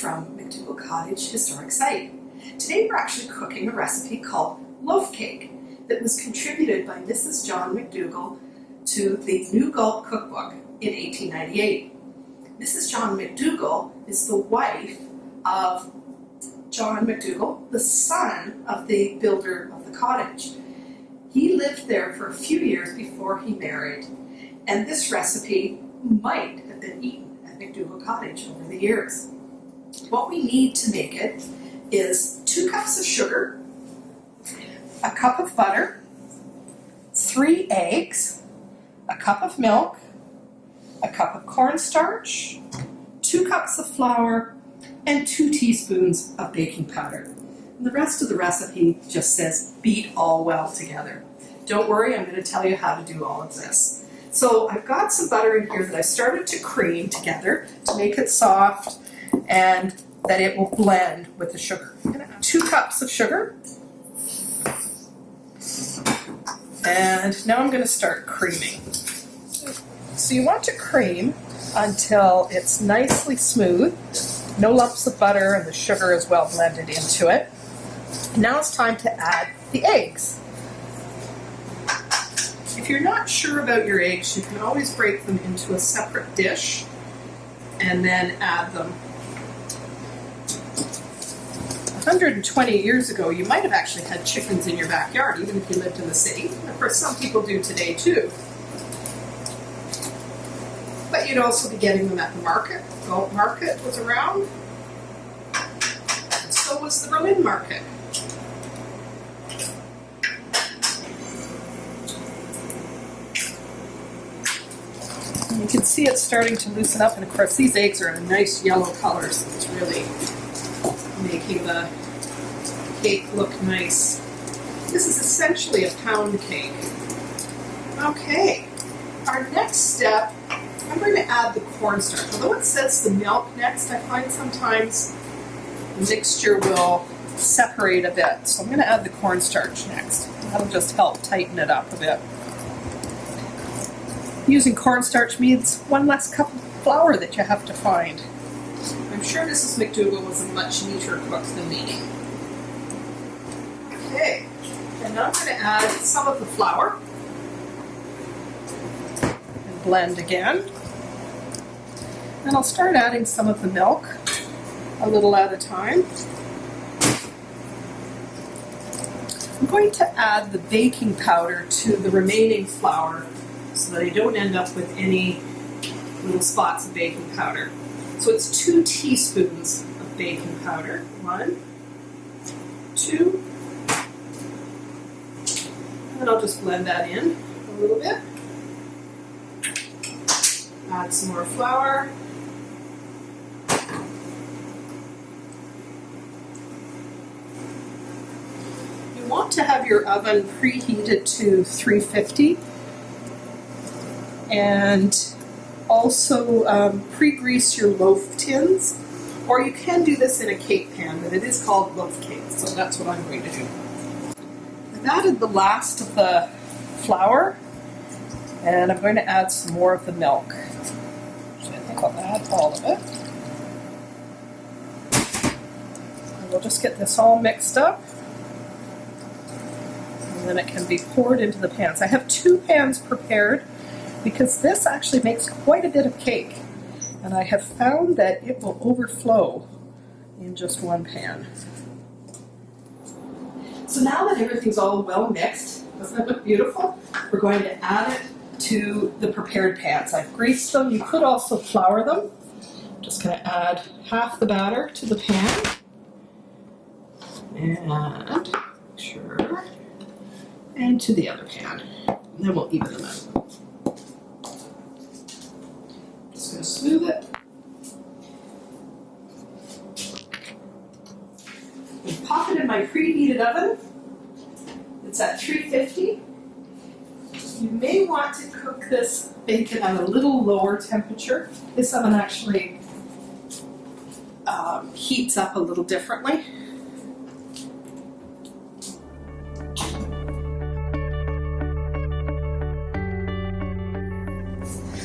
from McDougall Cottage Historic Site. Today we're actually cooking a recipe called loaf cake that was contributed by Mrs. John McDougall to the New Gulp Cookbook in 1898. Mrs. John McDougall is the wife of John McDougall, the son of the builder of the cottage. He lived there for a few years before he married, and this recipe might have been eaten at McDougall Cottage over the years. What we need to make it is 2 cups of sugar, a cup of butter, 3 eggs, a cup of milk, a cup of cornstarch, 2 cups of flour, and 2 teaspoons of baking powder. And the rest of the recipe just says beat all well together. Don't worry, I'm going to tell you how to do all of this. So I've got some butter in here that I started to cream together to make it soft and that it will blend with the sugar. I'm going to add 2 cups of sugar. And now I'm going to start creaming. So you want to cream until it's nicely smooth, no lumps of butter, and the sugar is well blended into it. Now it's time to add the eggs. If you're not sure about your eggs, you can always break them into a separate dish and then add them. 120 years ago, you might have actually had chickens in your backyard, even if you lived in the city. And of course, some people do today too. But you'd also be getting them at the market. The Gulp Market was around, and so was the Berlin Market. And you can see it's starting to loosen up, and of course these eggs are a nice yellow color, so it's really making the cake look nice. This is essentially a pound cake. Okay, our next step, I'm going to add the cornstarch. Although it says the milk next, I find sometimes the mixture will separate a bit. So I'm going to add the cornstarch next. That'll just help tighten it up a bit. Using cornstarch means 1 less cup of flour that you have to find. I'm sure Mrs. McDougall was a much neater cook than me. Okay, and now I'm going to add some of the flour. Blend again. And I'll start adding some of the milk, a little at a time. I'm going to add the baking powder to the remaining flour so that I don't end up with any little spots of baking powder. So it's 2 teaspoons of baking powder. 1, 2, and then I'll just blend that in a little bit. Add some more flour. You want to have your oven preheated to 350 and also pre-grease your loaf tins, or you can do this in a cake pan, but it is called loaf cake, so that's what I'm going to do. I've added the last of the flour, and I'm going to add some more of the milk. So I think I'll add all of it. And we'll just get this all mixed up, and then it can be poured into the pans. I have 2 pans prepared because this actually makes quite a bit of cake, and I have found that it will overflow in just 1 pan. So now that everything's all well mixed, doesn't it look beautiful? We're going to add it to the prepared pans. I've greased them. You could also flour them. I'm just going to add half the batter to the pan. And sure. And to the other pan. And then we'll even them out. Just going to smooth it. And pop it in my preheated oven. It's at 350. You may want to cook this bacon at a little lower temperature. This oven actually heats up a little differently.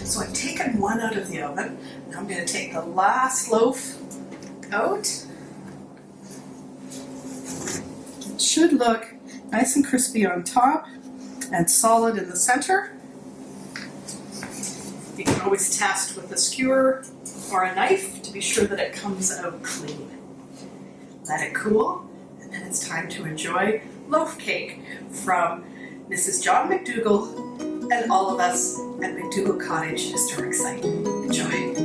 So I've taken one out of the oven. Now I'm going to take the last loaf out. It should look nice and crispy on top and solid in the center. You can always test with a skewer or a knife to be sure that it comes out clean. Let it cool, and then it's time to enjoy loaf cake from Mrs. John McDougall and all of us at McDougall Cottage Historic Site. Enjoy.